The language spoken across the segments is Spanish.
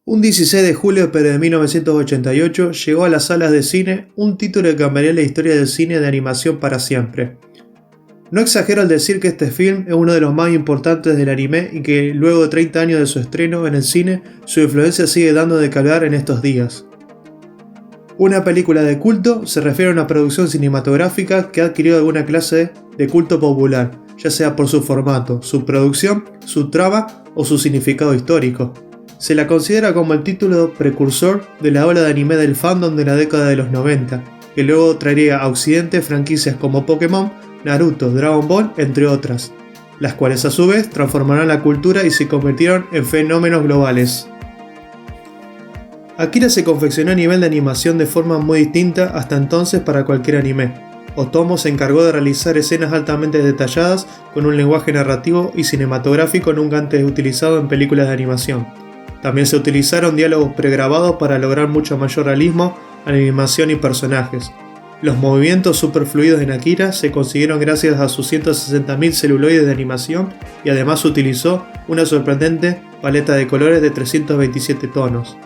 Un 16 de julio pero de 1988 llegó a las salas de cine un título que cambiaría la historia del cine de animación para siempre. No exagero al decir que este film es uno de los más importantes del anime y que luego de 30 años de su estreno en el cine, su influencia sigue dando de qué hablar en estos días. Una película de culto se refiere a una producción cinematográfica que ha adquirido alguna clase de culto popular, ya sea por su formato, su producción, su trama o su significado histórico. Se la considera como el título precursor de la ola de anime del fandom de la década de los 90, que luego traería a Occidente franquicias como Pokémon, Naruto, Dragon Ball, entre otras, las cuales a su vez transformaron la cultura y se convirtieron en fenómenos globales. Akira se confeccionó a nivel de animación de forma muy distinta hasta entonces para cualquier anime. Otomo se encargó de realizar escenas altamente detalladas con un lenguaje narrativo y cinematográfico nunca antes utilizado en películas de animación. También se utilizaron diálogos pregrabados para lograr mucho mayor realismo, animación y personajes. Los movimientos superfluidos en Akira se consiguieron gracias a sus 160.000 celuloides de animación y además utilizó una sorprendente paleta de colores de 327 tonos.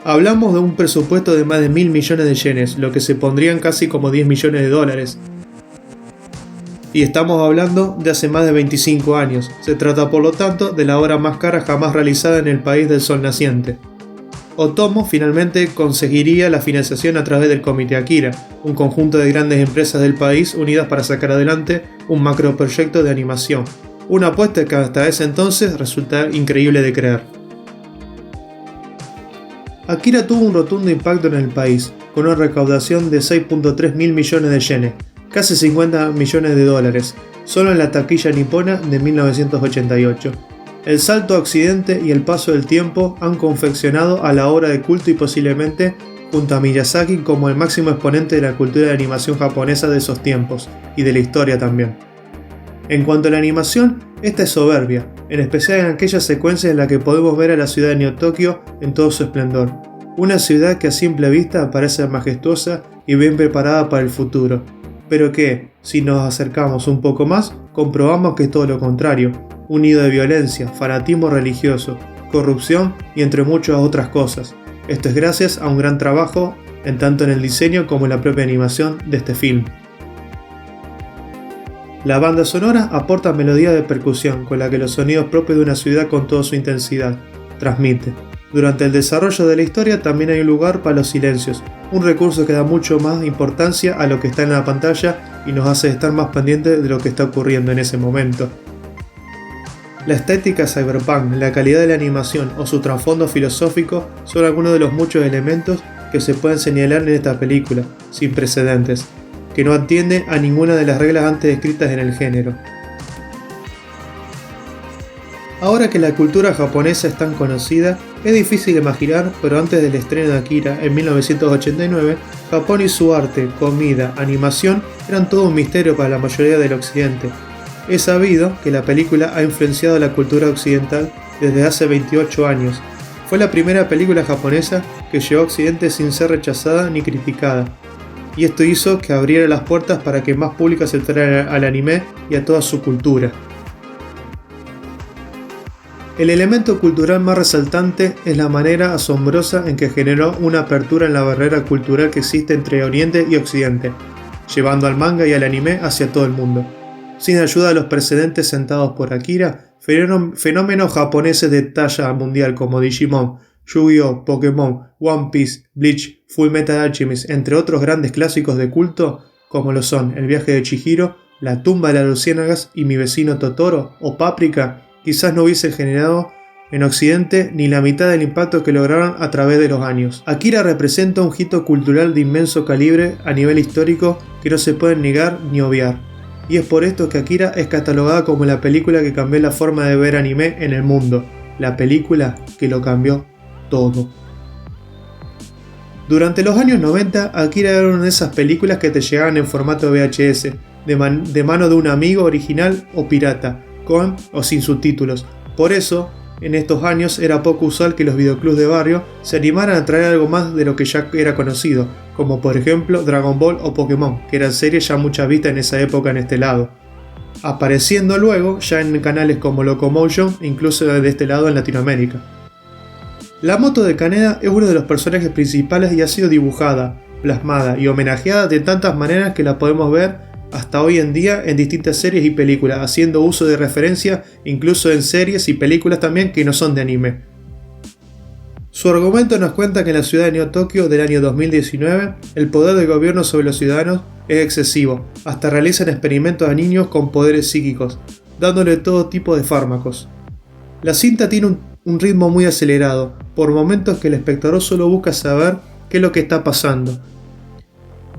Hablamos de un presupuesto de más de 1.000 millones de yenes, lo que se pondrían casi como 10 millones de dólares. Y estamos hablando de hace más de 25 años. Se trata por lo tanto de la obra más cara jamás realizada en el país del sol naciente. Otomo finalmente conseguiría la financiación a través del Comité Akira, un conjunto de grandes empresas del país unidas para sacar adelante un macroproyecto de animación. Una apuesta que hasta ese entonces resulta increíble de creer. Akira tuvo un rotundo impacto en el país, con una recaudación de 6.3 mil millones de yenes, casi 50 millones de dólares, solo en la taquilla nipona de 1988. El salto a Occidente y el paso del tiempo han confeccionado a la obra de culto y posiblemente junto a Miyazaki como el máximo exponente de la cultura de animación japonesa de esos tiempos, y de la historia también. En cuanto a la animación, esta es soberbia, en especial en aquellas secuencias en las que podemos ver a la ciudad de Neo Tokio en todo su esplendor. Una ciudad que a simple vista parece majestuosa y bien preparada para el futuro, pero que, si nos acercamos un poco más, comprobamos que es todo lo contrario, un nido de violencia, fanatismo religioso, corrupción y entre muchas otras cosas. Esto es gracias a un gran trabajo, en tanto en el diseño como en la propia animación de este film. La banda sonora aporta melodía de percusión, con la que los sonidos propios de una ciudad con toda su intensidad transmite. Durante el desarrollo de la historia también hay un lugar para los silencios, un recurso que da mucho más importancia a lo que está en la pantalla y nos hace estar más pendientes de lo que está ocurriendo en ese momento. La estética cyberpunk, la calidad de la animación o su trasfondo filosófico son algunos de los muchos elementos que se pueden señalar en esta película, sin precedentes, que no atiende a ninguna de las reglas antes descritas en el género. Ahora que la cultura japonesa es tan conocida, es difícil imaginar, pero antes del estreno de Akira en 1989, Japón y su arte, comida, animación eran todo un misterio para la mayoría del occidente. Es sabido que la película ha influenciado la cultura occidental desde hace 28 años. Fue la primera película japonesa que llegó a Occidente sin ser rechazada ni criticada, y esto hizo que abriera las puertas para que más público se entrara al anime y a toda su cultura. El elemento cultural más resaltante es la manera asombrosa en que generó una apertura en la barrera cultural que existe entre Oriente y Occidente, llevando al manga y al anime hacia todo el mundo. Sin ayuda de los precedentes sentados por Akira, fenómenos japoneses de talla mundial como Digimon, Yu-Gi-Oh!, Pokémon, One Piece, Bleach, Fullmetal Alchemist, entre otros grandes clásicos de culto, como lo son El viaje de Chihiro, La tumba de las luciérnagas y Mi vecino Totoro o Paprika, quizás no hubiese generado en Occidente ni la mitad del impacto que lograron a través de los años. Akira representa un hito cultural de inmenso calibre a nivel histórico que no se puede negar ni obviar. Y es por esto que Akira es catalogada como la película que cambió la forma de ver anime en el mundo, la película que lo cambió todo. Durante los años 90, Akira era una de esas películas que te llegaban en formato VHS, de mano de un amigo original o pirata, con o sin subtítulos. Por eso, en estos años era poco usual que los videoclubs de barrio se animaran a traer algo más de lo que ya era conocido, como por ejemplo Dragon Ball o Pokémon, que eran series ya muchas vistas en esa época en este lado, apareciendo luego ya en canales como Locomotion, incluso de este lado en Latinoamérica. La moto de Kaneda es uno de los personajes principales y ha sido dibujada, plasmada y homenajeada de tantas maneras que la podemos ver hasta hoy en día en distintas series y películas, haciendo uso de referencia incluso en series y películas también que no son de anime. Su argumento nos cuenta que en la ciudad de Neo Tokio del año 2019 el poder del gobierno sobre los ciudadanos es excesivo, hasta realizan experimentos a niños con poderes psíquicos, dándole todo tipo de fármacos. La cinta tiene un ritmo muy acelerado, por momentos que el espectador solo busca saber qué es lo que está pasando,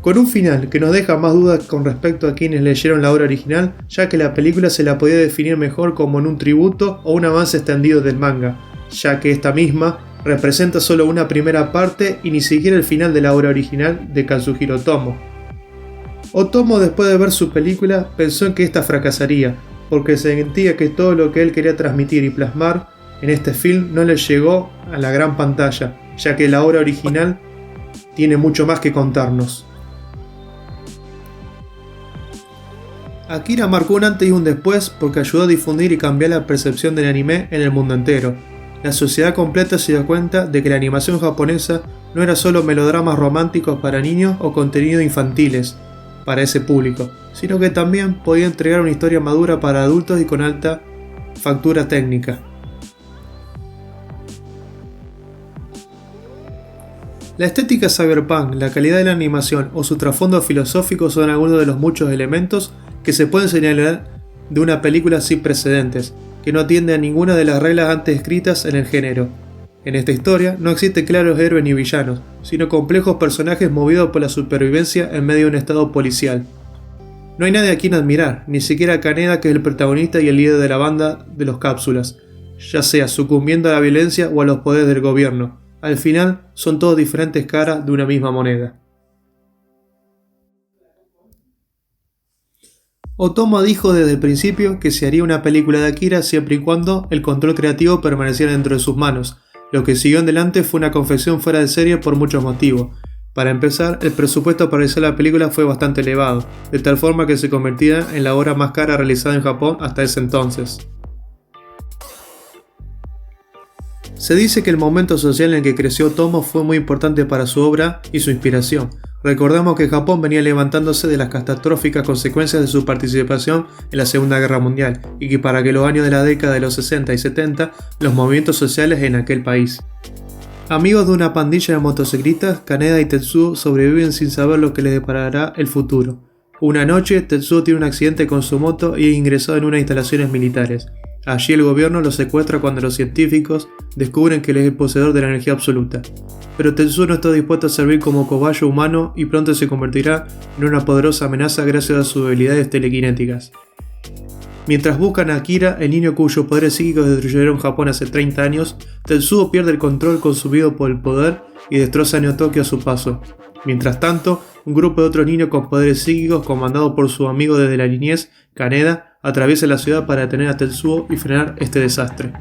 con un final que nos deja más dudas con respecto a quienes leyeron la obra original, ya que la película se la podía definir mejor como en un tributo o un avance extendido del manga, ya que esta misma representa solo una primera parte y ni siquiera el final de la obra original de Kazuhiro Otomo. Otomo, después de ver su película, pensó en que esta fracasaría, porque sentía que todo lo que él quería transmitir y plasmar en este film no le llegó a la gran pantalla, ya que la obra original tiene mucho más que contarnos. Akira marcó un antes y un después porque ayudó a difundir y cambiar la percepción del anime en el mundo entero. La sociedad completa se dio cuenta de que la animación japonesa no era solo melodramas románticos para niños o contenidos infantiles para ese público, sino que también podía entregar una historia madura para adultos y con alta factura técnica. La estética cyberpunk, la calidad de la animación o su trasfondo filosófico son algunos de los muchos elementos que se pueden señalar de una película sin precedentes, que no atiende a ninguna de las reglas antes escritas en el género. En esta historia no existen claros héroes ni villanos, sino complejos personajes movidos por la supervivencia en medio de un estado policial. No hay nadie a quien admirar, ni siquiera Kaneda, que es el protagonista y el líder de la banda de los cápsulas, ya sea sucumbiendo a la violencia o a los poderes del gobierno. Al final, son todos diferentes caras de una misma moneda. Otomo dijo desde el principio que se haría una película de Akira siempre y cuando el control creativo permaneciera dentro de sus manos. Lo que siguió en adelante fue una confección fuera de serie por muchos motivos. Para empezar, el presupuesto para realizar la película fue bastante elevado, de tal forma que se convertía en la obra más cara realizada en Japón hasta ese entonces. Se dice que el momento social en el que creció Otomo fue muy importante para su obra y su inspiración. Recordemos que Japón venía levantándose de las catastróficas consecuencias de su participación en la Segunda Guerra Mundial y que para que los años de la década de los 60 y 70 los movimientos sociales en aquel país. Amigos de una pandilla de motociclistas, Kaneda y Tetsuo sobreviven sin saber lo que les deparará el futuro. Una noche, Tetsuo tiene un accidente con su moto y es ingresado en unas instalaciones militares. Allí el gobierno lo secuestra cuando los científicos descubren que él es el poseedor de la energía absoluta. Pero Tetsuo no está dispuesto a servir como cobayo humano y pronto se convertirá en una poderosa amenaza gracias a sus habilidades telequinéticas. Mientras buscan a Akira, el niño cuyos poderes psíquicos destruyeron Japón hace 30 años, Tetsuo pierde el control consumido por el poder y destroza Neo Tokio a su paso. Mientras tanto, un grupo de otros niños con poderes psíquicos, comandado por su amigo desde la niñez, Kaneda, atraviesa la ciudad para detener a Tetsuo y frenar este desastre.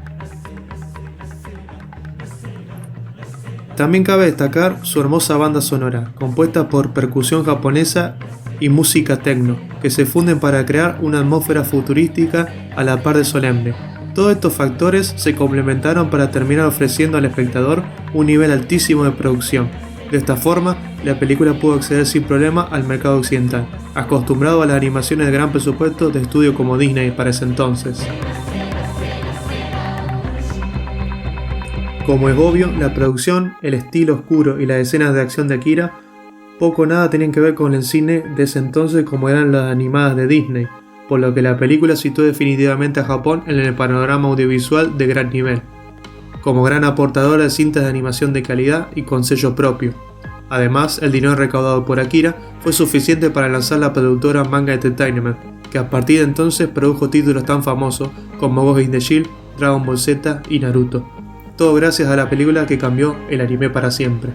También cabe destacar su hermosa banda sonora, compuesta por percusión japonesa y música techno, que se funden para crear una atmósfera futurística a la par de solemne. Todos estos factores se complementaron para terminar ofreciendo al espectador un nivel altísimo de producción. De esta forma, la película pudo acceder sin problema al mercado occidental, acostumbrado a las animaciones de gran presupuesto de estudio como Disney para ese entonces. Como es obvio, la producción, el estilo oscuro y las escenas de acción de Akira poco o nada tenían que ver con el cine de ese entonces como eran las animadas de Disney, por lo que la película situó definitivamente a Japón en el panorama audiovisual de gran nivel, como gran aportadora de cintas de animación de calidad y con sello propio. Además, el dinero recaudado por Akira fue suficiente para lanzar la productora Manga Entertainment, que a partir de entonces produjo títulos tan famosos como Ghost in the Shell, Dragon Ball Z y Naruto. Todo gracias a la película que cambió el anime para siempre.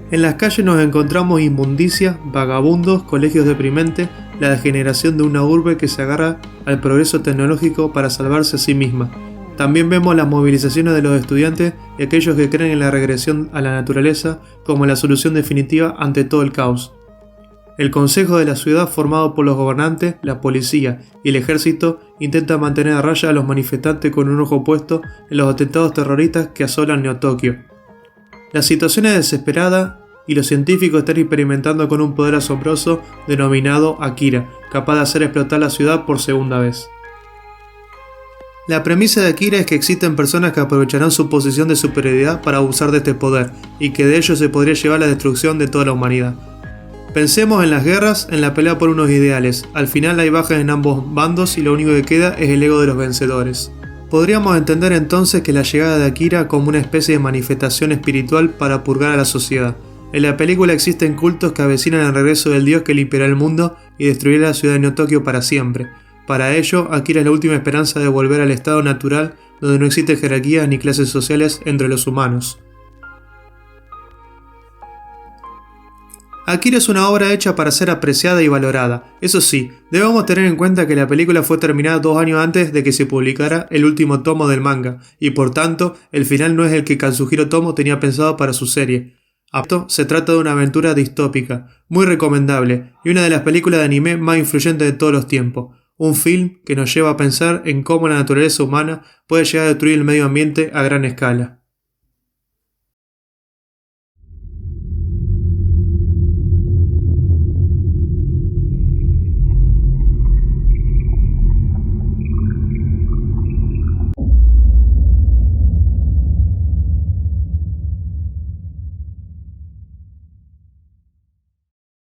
En las calles nos encontramos inmundicia, vagabundos, colegios deprimentes, la degeneración de una urbe que se agarra al progreso tecnológico para salvarse a sí misma. También vemos las movilizaciones de los estudiantes y aquellos que creen en la regresión a la naturaleza como la solución definitiva ante todo el caos. El Consejo de la Ciudad, formado por los gobernantes, la policía y el ejército, intenta mantener a raya a los manifestantes con un ojo puesto en los atentados terroristas que asolan Neo-Tokio. La situación es desesperada y los científicos están experimentando con un poder asombroso denominado Akira, capaz de hacer explotar la ciudad por segunda vez. La premisa de Akira es que existen personas que aprovecharán su posición de superioridad para abusar de este poder, y que de ello se podría llevar la destrucción de toda la humanidad. Pensemos en las guerras, en la pelea por unos ideales. Al final hay bajas en ambos bandos y lo único que queda es el ego de los vencedores. Podríamos entender entonces que la llegada de Akira como una especie de manifestación espiritual para purgar a la sociedad. En la película existen cultos que avecinan el regreso del dios que limpiará el mundo y destruirá la ciudad de Neo-Tokio para siempre. Para ello, Akira es la última esperanza de volver al estado natural donde no existen jerarquías ni clases sociales entre los humanos. Akira es una obra hecha para ser apreciada y valorada. Eso sí, debemos tener en cuenta que la película fue terminada 2 años antes de que se publicara el último tomo del manga, y por tanto, el final no es el que Kazuhiro Otomo tenía pensado para su serie. Se trata de una aventura distópica, muy recomendable, y una de las películas de anime más influyentes de todos los tiempos. Un film que nos lleva a pensar en cómo la naturaleza humana puede llegar a destruir el medio ambiente a gran escala.